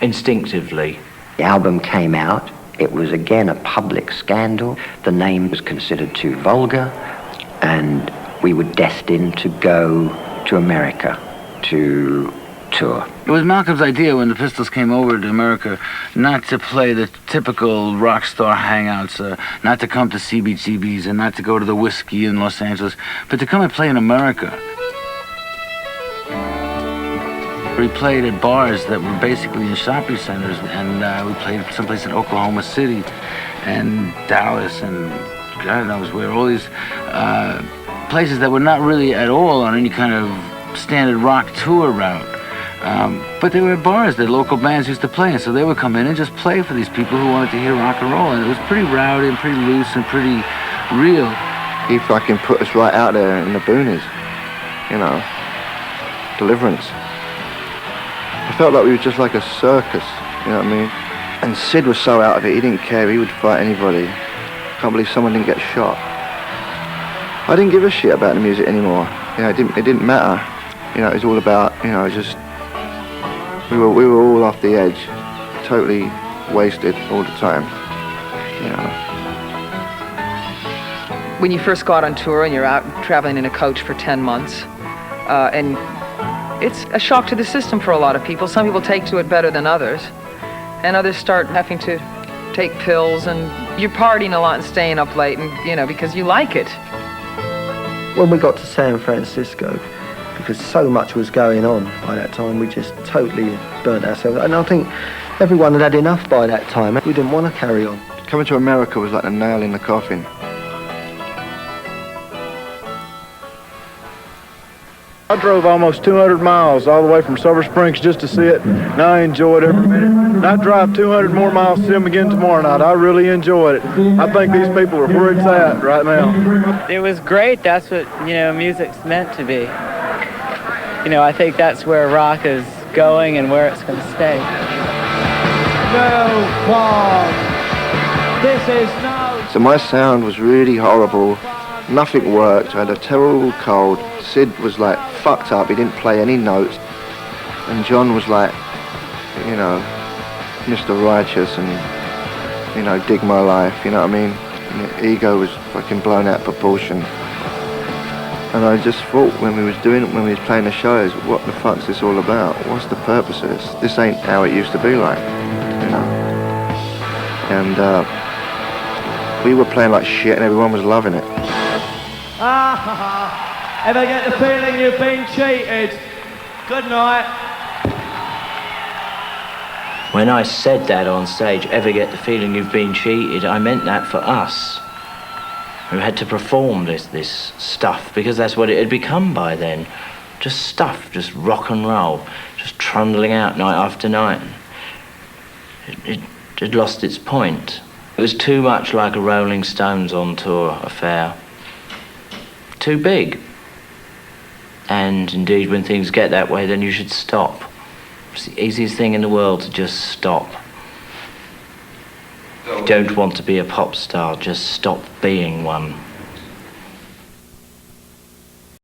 instinctively. The album came out. It was again a public scandal. The name was considered too vulgar, and we were destined to go to America to tour. It was Malcolm's idea when the Pistols came over to America not to play the typical rock star hangouts, not to come to CBGBs and not to go to the Whiskey in Los Angeles, but to come and play in America. We played at bars that were basically in shopping centers, and we played someplace in Oklahoma City and Dallas and God knows where, all these places that were not really at all on any kind of standard rock tour route. But they were bars that local bands used to play in, so they would come in and just play for these people who wanted to hear rock and roll, and it was pretty rowdy and pretty loose and pretty real. He fucking put us right out there in the boonies, you know, Deliverance. I felt like we were just like a circus, you know what I mean? And Sid was so out of it, he didn't care, he would fight anybody. Can't believe someone didn't get shot. I didn't give a shit about the music anymore, you know, it didn't matter. You know, it was all about, you know, just, we were all off the edge, totally wasted all the time, you know. When you first go out on tour and you're out traveling in a coach for 10 months, and it's a shock to the system for a lot of people. Some people take to it better than others, and others start having to take pills, and you're partying a lot and staying up late, and you know, because you like it. When we got to San Francisco, because so much was going on by that time, we just totally burnt ourselves. And I think everyone had had enough by that time. We didn't want to carry on. Coming to America was like a nail in the coffin. I drove almost 200 miles all the way from Silver Springs just to see it, and I enjoyed every minute. And I drive 200 more miles to see them again tomorrow night. I really enjoyed it. I think these people are where it's at right now. It was great. That's what, you know, music's meant to be. You know, I think that's where rock is going and where it's going to stay. No fog. This is no... So my sound was really horrible. Nothing worked. I had a terrible cold. Sid was like fucked up. He didn't play any notes. And John was like, you know, Mr. Righteous and, you know, dig my life, you know what I mean? And the ego was fucking blown out of proportion. And I just thought when we was playing the shows, what the fuck's this all about? What's the purpose of this? This ain't how it used to be like, you know? And we were playing like shit and everyone was loving it. Ever get the feeling you've been cheated? Good night. When I said that on stage, ever get the feeling you've been cheated, I meant that for us, who had to perform this stuff, because that's what it had become by then. Just stuff, just rock and roll, just trundling out night after night. It had lost its point. It was too much like a Rolling Stones on tour affair. Too big. And indeed, when things get that way, then you should stop. It's the easiest thing in the world to just stop. If you don't want to be a pop star, just stop being one.